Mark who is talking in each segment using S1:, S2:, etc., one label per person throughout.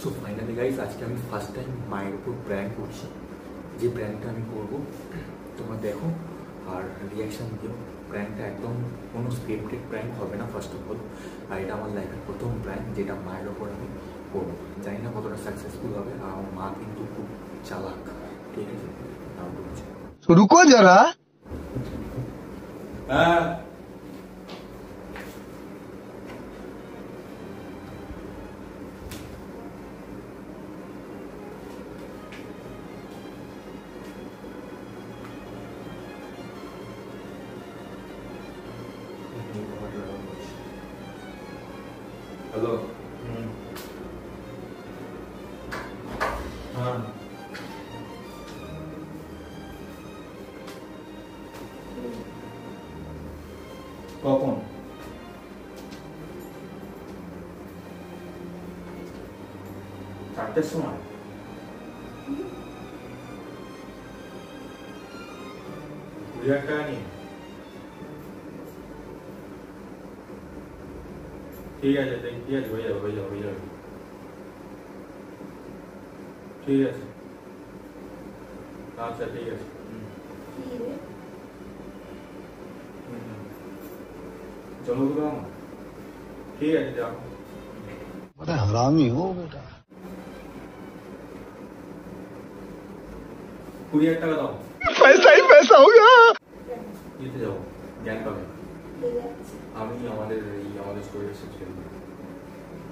S1: So finally guys, আজকে আমি first time মায়ের উপর প্র্যাঙ্ক করছি। যে প্র্যাঙ্কটা আমি করবো তোমরা দেখো আর রিয়াকশান দিও। প্র্যাঙ্কটা একদম কোনো স্ক্রিপ্টেড প্র্যাঙ্ক হবে না ফার্স্ট অফ অল। আর এটা আমার লাইফের প্রথম প্র্যাঙ্ক যেটা মায়ের ওপর আমি করবো। জানি না কতটা সাকসেসফুল হবে। আর আমার মা কিন্তু খুব চালাক, ঠিক আছে? নাম বলছি,
S2: রুকো যারা।
S1: হ্যাঁ হ্যালো। হ্যাঁ কখন? 4টের সময়? টাকা নিয়ে? ঠিক আছে, ঠিক আছে, হয়ে যাবে, হয়ে যাবে, হয়ে যাবে। ঠিক আছে, আচ্ছা ঠিক আছে। चलो तो ठीक है, जाओ।
S2: बड़ा हरामी हो बेटा।
S1: 20,000 টাকা দাও।
S2: पैसा ही पैसा होगा।
S1: দিতে যাও, জ্ঞান পাবে। আমি আমাদের স্টোরের শেষ করে দিই।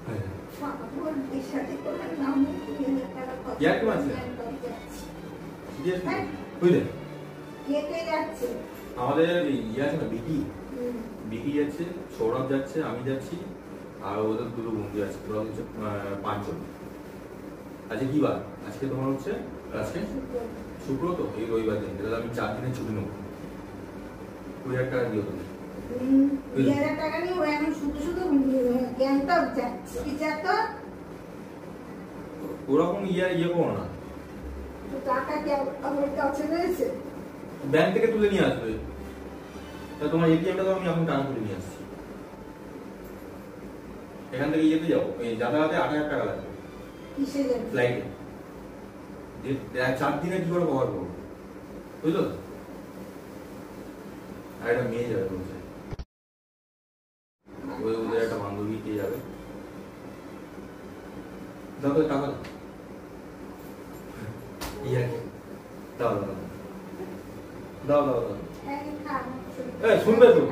S1: হ্যাঁ ইয়ার কি আছে? বুঝলে আমাদের ইয়ে আছে না, বিকি যাচ্ছে, সৌরভ যাচ্ছে, আমি যাচ্ছি, আর ওদের দুটো বন্ধু আছে। তোরা হচ্ছে 5 জন। আজকে কি বার? আজকে তোমার হচ্ছে আজকে শুক্র, তো এই রবিবার দিন। তাহলে আমি 4 দিনের ছুটি নেবো। 20,000 টাকা দিও তুমি।
S3: 20,000 টাকা নিয়ে ওই এখন শুধু শুধু গ্যাংটক যাচ্ছে।
S1: ওরকম ইয়ে করো না।
S3: টাকা কি আমার কাছে রয়েছে?
S1: ব্যাংক থেকে তুলে নিয়ে আসবে। তোমার এটিএমটা তো আমি এখন টাকা তুলে নিয়ে আসছি। এখান থেকে যেতে যাবো, এই যাতায়াতে 8,000 টাকা লাগবে।
S3: কিসে যাবে?
S1: ফ্লাইটে। 4 দিনে কি করে কভার করবো, বুঝলো? আর একটা মেয়ে যাবে বলছে, ওদের একটা বান্ধবী কে যাবে। দাও তো টাকা দাও। দাও দাও দাও দাও দাও। শুনবে তো?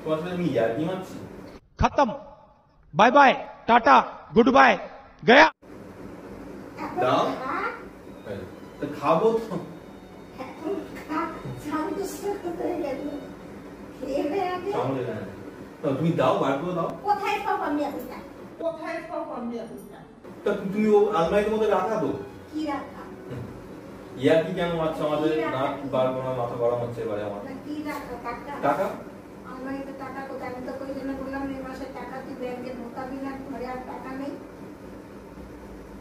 S1: তোমার সাথে আমি ইয়ার্কি মারছি।
S4: खत्म, bye bye, tata, good bye, गया।
S1: দাও তো খাবো তো। তুমি দাও, বার করে দাও।
S3: কোথায় পাবো আমি আপনাকে? কোথায় পাবো আমি আপনাকে?
S1: তা তুমি ও আলমারির মধ্যে রাখা তো।
S3: কি রাখা?
S1: ইয়ার কি কেন মারছো আমাদের? নাক বার করা, মাথা গরম হচ্ছে এবারে আমার।
S3: কি রাখা? টাকা।
S1: টাকা?
S3: আলমারিতে টাকা কোথায়? আমি তো কই জন্য বললাম এই মাসে টাকা তুই ব্যাংকে ঢোকাবি না, ঘরে আর টাকা নেই।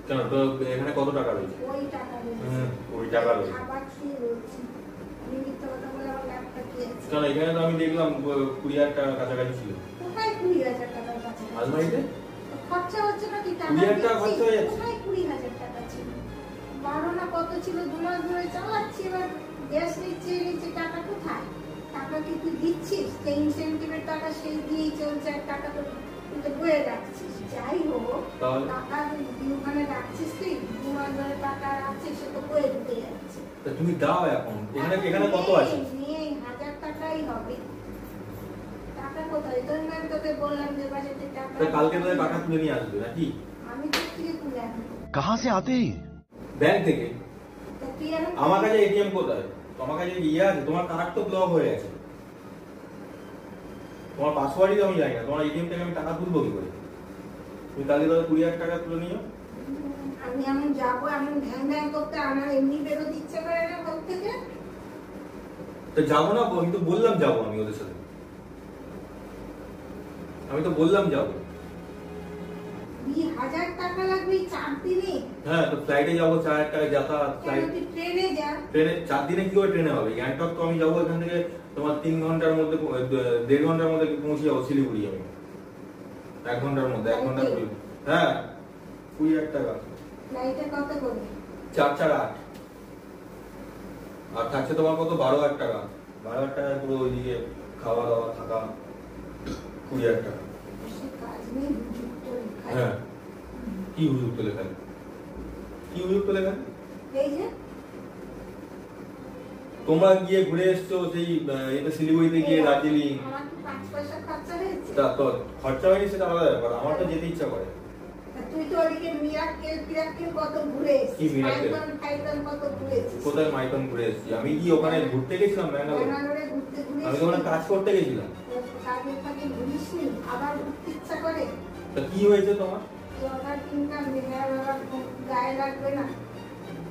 S1: কেন তো এখানে কত টাকা রয়েছে?
S3: ওই টাকা রয়েছে।
S1: ওই টাকা রয়েছে।
S3: আবার কি রয়েছে? আমি মিথ্যা কথা বলে আমার ল্যাপটপ কি আছে?
S1: কেন এখানে তো আমি দেখলাম 20,000 টাকা কাছাকাছি ছিল।
S3: কোথায় 20,000 টাকার কাছে?
S1: আলমারিতে
S3: খরচা হচ্ছে না কি? টাকা
S1: 20,000 টাকা খরচা হয়ে যাচ্ছে।
S3: কোথায় 20,000 টাকা ছিল? 12 না কত ছিল? 2 মাস ধরে চালাচ্ছি, এবার গ্যাস নিচ্ছে টাকা কোথায়? টাকা কি তুই দিচ্ছিস? সেই ইনসেন্টিভের টাকা সেই দিয়েই চলছে, আর টাকা তো তুই তো বয়ে রাখছিস। যাই হোক, টাকা ওখানে রাখছিস তুই, 2 মাস ধরে টাকা রাখছিস, সে তো বয়ে ঢুকে যাচ্ছে।
S1: তা তুমি দাও এখন। এখানে কত আছে?
S3: নিয়ে 1,000 টাকাই হবে। টাকা কোথায়? আমি তোকে বললাম যে বাড়িতে টাকা।
S1: কালকে তো টাকা তুলে নিয়ে আসবে নাকি?
S3: আমি তো থেকে তুলে আনবো।
S2: कहाँ से आते हैं?
S1: ব্যাংক থেকে।
S3: তা তুই আর
S1: আমার কাছে এটিএম কোথায়? তোমার কাছে ইয়ে আছে? তোমার কার্ড তো ব্লক হয়ে গেছে। তোমার পাসওয়ার্ডই তো আমি জানি না। তোমার এটিএম থেকে আমি টাকা তুলবো কি করে? তুমি কালকে তো 20,000 টাকা তুলে নিও।
S3: আমি এমন যাবো, এমন ধ্যান করতে আমার এমনি বেরোতে ইচ্ছে করে না ঘর থেকে।
S1: তো যাবো না, আমি তো বললাম যাবো আমি ওদের সাথে। আমি তো বললাম যাবো।
S3: 20,000 টাকা লাগবে 4 দিনে?
S1: হ্যাঁ, তো ফ্লাইটে যাবো, 4,000 টাকা যাতায়াত।
S3: তুই ট্রেনে যা।
S1: ট্রেনে 4 দিনে কি করে ট্রেনে হবে? গ্যাংটক তো আমি যাবো এখান থেকে তোমার 3 ঘন্টার মধ্যে, 1.5 ঘন্টার মধ্যে পৌঁছে যাবো শিলিগুড়ি আমি।
S5: 1 ঘন্টার মধ্যে 1 ঘন্টা 20। হ্যাঁ 20,000 টাকা।
S3: ফ্লাইটে কত করে?
S5: 4 4 8। আর থাকছে তোমার কত 12,000 টাকা। 12,000 টাকা পুরো ওইদিকে খাওয়া দাওয়া থাকা 20,000 টাকা।
S3: সে কাজ নেই, হুজুগ করে খাই।
S5: হ্যাঁ কি হুজুগ তোলে খালি, কি হুজুগ তোলে খালি?
S3: এই যে
S5: তোমরা গিয়ে ঘুরে এসছো সেই এটা শিলিগুড়িতে গিয়ে দার্জিলিং,
S3: আমার কি 5 পয়সা খরচা হয়েছে?
S5: তা তো খরচা হয়নি সেটা আলাদা ব্যাপার, আমার তো যেতে ইচ্ছা করে।
S3: তা তুই তো ওদিকে মিরাক্কেল কত ঘুরে
S5: কি
S3: এসেছিস,
S5: মিরাক্কেল?
S3: ফাইলন কত ঘুরে এসেছিস।
S5: কোথায় মাইথন ঘুরে এসেছি আমি? কি ওখানে ঘুরতে গেছিলাম ব্যাঙ্গালোরে?
S3: ব্যাঙ্গালোরে ঘুরতে ঘুরে
S5: আমি তো ওখানে কাজ করতে গেছিলাম।
S3: কাজের ফাঁকে ঘুরিসনি, আবার ঘুরতে ইচ্ছা করে।
S5: তা কি হয়েছে তোমার?
S3: অর্ডার কিনলাম, মেঘার আবার গায়ে লাগবে না।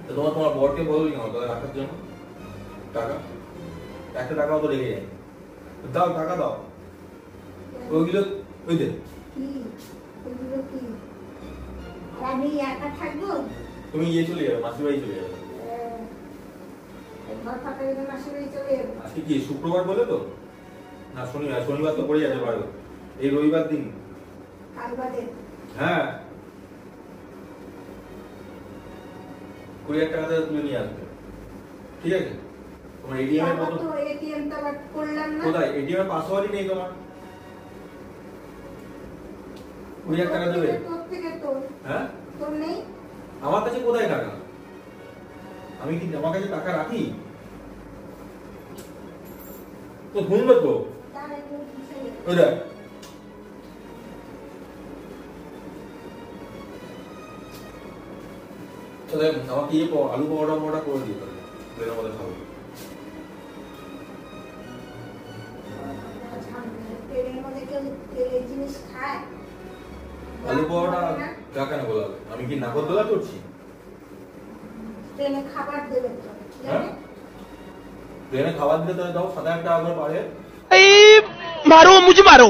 S5: তো তোমার বরকে বললি না তাহলে রাখার জন্য টাকা? 1 টাকাও তো রেখে যায়। দাও টাকা দাও, ওইগুলো ওই দে।
S3: কি এগুলো কি? আর আমি একা থাকবো?
S5: তুমি ইয়ে চলে যাবে, মাসির বাড়ি চলে যাবে।
S3: ঘর ফাঁকা রেখে মাসির বাড়ি চলে যাবো।
S5: আজকে কি শুক্রবার বলে তো না? শনিবার তো পড়ে যেতে পারো, এই রবিবার দিন।
S3: কাল বাদে
S5: হ্যাঁ 20,000 টাকা দিয়ে তুলে নিয়ে আসবে, ঠিক আছে? তোমার এটিএম এর মতো
S3: এটিএম তো আবার করলাম না।
S5: কোথায়? এটিএম এর পাসওয়ার্ডই নেই তোমার। 20,000 টাকা দেবে?
S3: তোর থেকে তোর
S5: হ্যাঁ
S3: তোর নেই?
S5: আমার কাছে কোথায় টাকা? আমি কি আমার কাছে টাকা রাখি? তো শুনবে তো
S3: তার একটু পিছিয়ে গেছে।
S5: ওই দেখ আমাকে ইয়ে আলু পরোটা করে দিতে হবে, ট্রেনের মধ্যে খাবো।
S3: ট্রেনের মধ্যে কেউ তেলের জিনিস খায়?
S5: আলু পরোটা যা কেন বলাবে? আমি কি নাগরদোলা করছি?
S3: ট্রেনে খাবার দেবে তো,
S5: হ্যাঁ ট্রেনে খাবার দিতে তাহলে দাও 7,000 টাকা করে পারে।
S4: मारो मुझे मारो।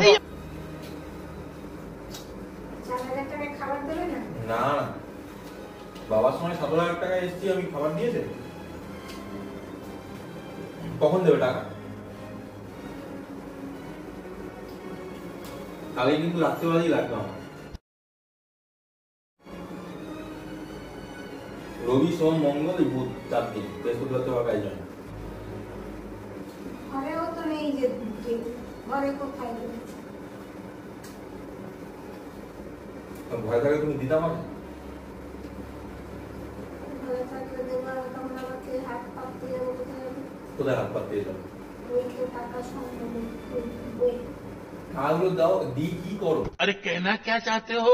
S3: 4,000 টাকায় খাবার দেবে না?
S5: না না বাবার সময় 17,000 টাকা এসছি, আমি খাবার দিয়েছে? কখন দেবে টাকা? কালে কিন্তু রাত্রেবেলায় লাগবে আমার। রবি সোম মঙ্গল এই বুধ 4 দিন, বৃহস্পতিবার তো কাজ হয় না।
S3: ঘরেও তো নেই যে ঘরে কোথায় রয়েছে?
S5: ভয় থাকে তুমি দিতে আমাকে?
S3: ঘরে থাকলে দেবো, তখন আবার কে হাত পাততে যাবো, কোথায় যাবো?
S5: কোথায় হাত পাততে যাবে?
S3: ওই তো টাকা সম্ভব বই
S5: টাকাগুলো দাও, দি কি করো?
S4: अरे कहना क्या चाहते हो?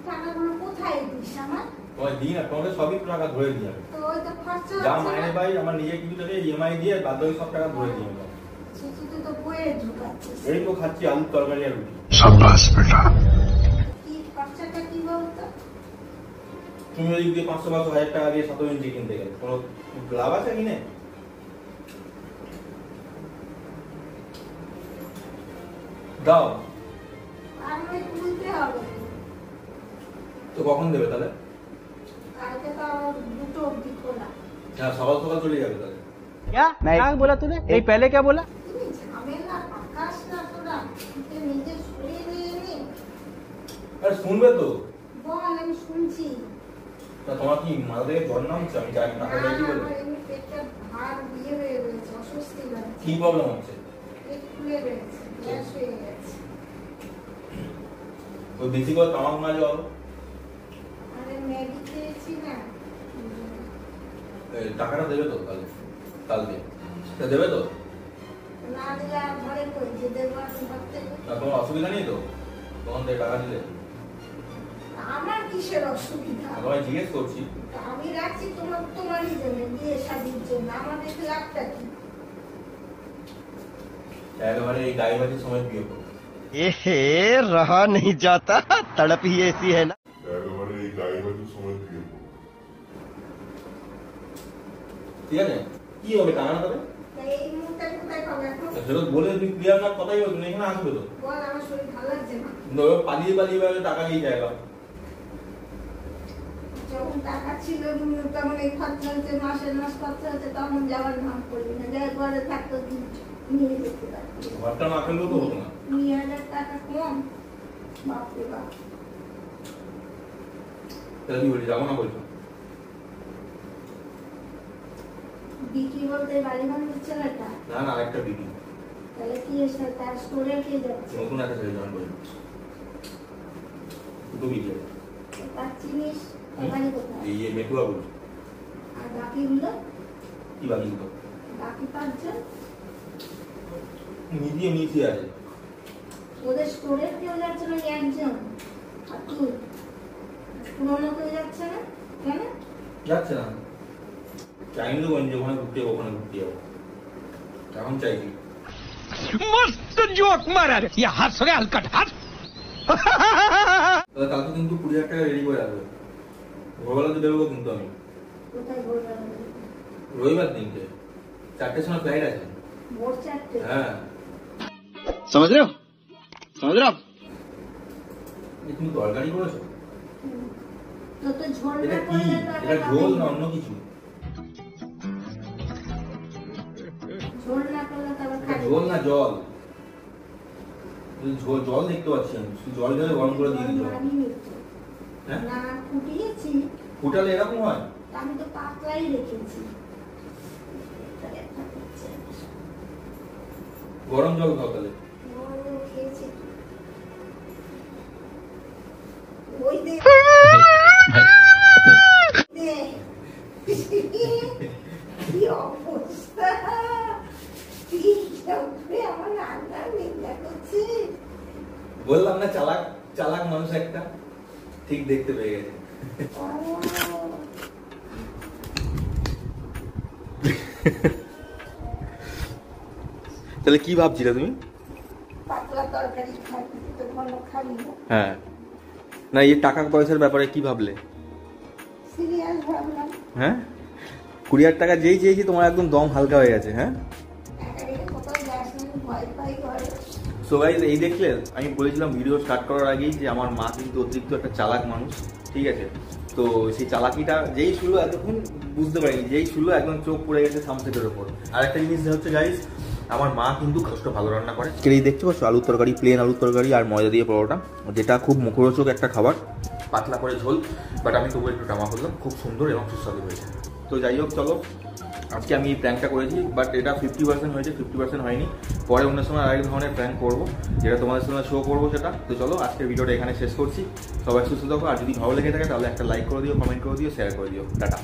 S3: টাকাগুলো কোথায় দিস আমার?
S5: তোমার দিই না, তোমাকে সবই টাকা ধরে দিই আমি।
S3: তো ওই তো খরচা
S5: যা
S3: হচ্ছে
S5: মাইনে
S3: না।
S5: পাই আমার নিজে কিছু টাকা ইএমআই দিয়ে বাদ বাকি সব টাকা ধরে দিই আমি।
S3: তুই তো বইয়ে ঢুকাচ্ছিস।
S5: এই তো খাচ্ছি আলুর তরকারি আর রুটি।
S2: शाबाश बेटा।
S3: কি খরচাটা কি বলতো?
S5: তুমি ওই দিয়ে 500-1000 টাকা দিয়ে 7 ইঞ্চি কিনতে গেলে কোনো লাভ আছে কিনে? দাও।
S3: আর ওই তুলতে হবে।
S5: তো কখন দেবে তাহলে?
S3: কালকে তো আবার 2 অবধি খোলা।
S5: হ্যাঁ সকাল সকাল চলে যাবে তাহলে।
S6: क्या क्या बोला तूने? नहीं पहले क्या बोला?
S3: তুমি ঝামেলা পাকাস না তোরা, তুই নিজে শুয়ে নিয়ে নে।
S5: আরে শুনবে তো।
S3: বল, আমি শুনছি।
S5: তা তোমার কি মাথা থেকে জ্বর নামছে? আমি চাই টাকা
S3: না,
S5: চাইছি বলে।
S3: আমার এমনি পেটটা ভার দিয়ে হয়ে রয়েছে, অস্বস্তি লাগছে।
S5: কি প্রবলেম হচ্ছে?
S3: পেট ফুলে রয়েছে, গ্যাস হয়ে গেছে।
S5: ওই বেশি করে তামাক না যাও।
S3: আরে ম্যাগি খেয়েছি না।
S5: টাকাটা দেবে তো কালকে? কালকে তা দেবে তো?
S3: না দিলে আর ঘরে কই যে দেবো আমি ঘর থেকে?
S5: না তোমার অসুবিধা নেই তো তখন থেকে টাকা দিলে?
S3: আমার কিসের অসুবিধা?
S5: তোমায় জিজ্ঞেস করছি।
S3: আমি রাখছি তোমারই জন্য, বিয়ে শাদির জন্য। আমার দেখে লাভটা কি?
S5: একেবারে এই গাইবাজির সময় বিয়ে করো।
S6: एहे रहा नहीं जाता, तड़प ही ऐसी है ना।
S7: একেবারে এই গাইবাজির সময় বিয়ে করো।
S5: ঠিক আছে কি হবে টাকা না তবে?
S3: তা এই মুহূর্তে কোথায় পাবো এখন?
S5: সেটা বলে তুমি ক্লিয়ার না কথাই বলছো এখানে আসবে তো।
S3: বল, আমার শরীর ভালো লাগছে না।
S5: পালিয়ে পালিয়ে বেড়ে টাকা নিয়ে যায়গা।
S3: যখন টাকা ছিল তখন এই খরচা হচ্ছে, মাসের মাস খরচা হচ্ছে, তখন যাওয়ার নাম করবি না। যাই ঘরে থাকতো নিয়ে যেতে পারবি।
S5: ঘরটা না ফেললেও তো হতো না।
S3: 2,000 টাকা কম। বাপরে বাপ।
S5: তাহলে কি বলি, যাবো না বলছো?
S3: বিক্রি বলতে বাড়ি বান্ধব ছেলেটা?
S5: না না, আরেকটা বিক্রি,
S3: তাহলে কি এসে তার স্টোরে কে যাচ্ছে?
S5: নতুন একটা ছেলে জয়েন করি, দুটো বিক্রি।
S3: তার চিনিস বাড়ি কোথায়?
S5: এই মেটুয়া বলছো?
S3: আর বাকিগুলো?
S5: কি বাকিগুলো?
S3: বাকি 5 জন
S5: মিডিয়ে মিশিয়ে আছে।
S3: ওদের স্টোরের কেউ যাচ্ছে না? একজন আর তুই? পুরোনো কেউ যাচ্ছে না কেন?
S5: যাচ্ছে না, চাইনি তো গঞ্জ ওখানে ঘুরতে যাবো, ওখানে ঘুরতে যাবো, এখন চাইছি।
S4: मस्त जोक मारा रे ये हंस रे हलकट हंस
S5: তাহলে কালকে কিন্তু 20,000 টাকা রেডি করে রাখবে, ভোরবেলা তো বেরোবো কিন্তু আমি,
S3: কোথায় ঘুরবেন?
S5: রবিবার দিনকে 4টের সময় ফ্লাইট আছে।
S3: ভোর 4টে?
S5: হ্যাঁ,
S6: समझ रहे हो
S5: তুমি তরকারি করেছো?
S3: তো তো ঝোল
S5: এটা
S3: না
S5: কি?
S3: করলে তো
S5: এটা ঝোল না অন্য কিছু?
S3: ঝোল না করলে তো আবার
S5: এটা
S3: খাবে।
S5: ঝোল না জল, ঝোল জল দেখতে পাচ্ছি আমি, জল জলে গরম করে দিয়ে দিল। হ্যাঁ,
S3: না ফুটিয়েছি,
S5: ফুটালে এরকম হয়?
S3: আমি তো পাতলাই রেখেছি। এটা দেখা যাচ্ছে।
S5: গরম জল খাও তাহলে।
S3: ও খেয়েছি। ওই দে দে। কি অবস্থা, কি সবরে আমার রান্না নিন্দা করছে।
S5: বললাম না চালাক চালাক মানুষ একটা, ঠিক দেখতে পেয়ে গেছে।
S3: ও,
S5: তাহলে কি ভাবছিলে তুমি?
S3: পাতলা তরকারি খাবি তো ঘন খাবি না।
S5: হ্যাঁ, না এই টাকা পয়সার ব্যাপারে কি ভাবলে?
S3: সিরিয়াস ভাবলাম।
S5: হ্যাঁ, 20,000 টাকা যেই চেয়েছি তোমার একদম দম হালকা হয়ে গেছে। হ্যাঁ,
S3: একেবারে কোথাও যাস না, ভয় পাই ঘরে।
S5: সো গাইস, এই দেখলে আমি বলেছিলাম ভিডিও স্টার্ট করার আগেই যে আমার মা কিন্তু অতিরিক্ত একটা চালাক মানুষ, ঠিক আছে? তো সেই চালাকিটা যেই শুরু, এতক্ষণ বুঝতে পারিনি, যেই শুরু একদম চোখ পড়ে গেছে সামসেটের ওপর। আর একটা জিনিস হচ্ছে গাইস, আমার মা কিন্তু কষ্ট ভালো রান্না করে। এই দেখতে পাচ্ছ আলুর তরকারি, প্লেন আলুর তরকারি আর ময়দা দিয়ে পরোটা, যেটা খুব মুখরোচক একটা খাবার, পাতলা করে ঝোল, বাট আমি তবু একটু টামা করলাম, খুব সুন্দর এবং সুস্বাদু হয়েছে। তো যাই হোক, চলো আজকে আমি এই প্র্যাঙ্কটা করেছি, বাট এটা 50% হয়েছে, 50% হয়নি। পরে অন্য সময় আরেক ধরনের প্র্যাঙ্ক করবো, যেটা তোমাদের সঙ্গে শো করবো সেটা। তো চলো আজকের ভিডিওটা এখানে শেষ করছি। সবাই সুস্থ থাকো, আর যদি ভালো লেগে থাকে তাহলে একটা লাইক করে দিও, কমেন্ট করে দিও, শেয়ার করে দিও। টাটা।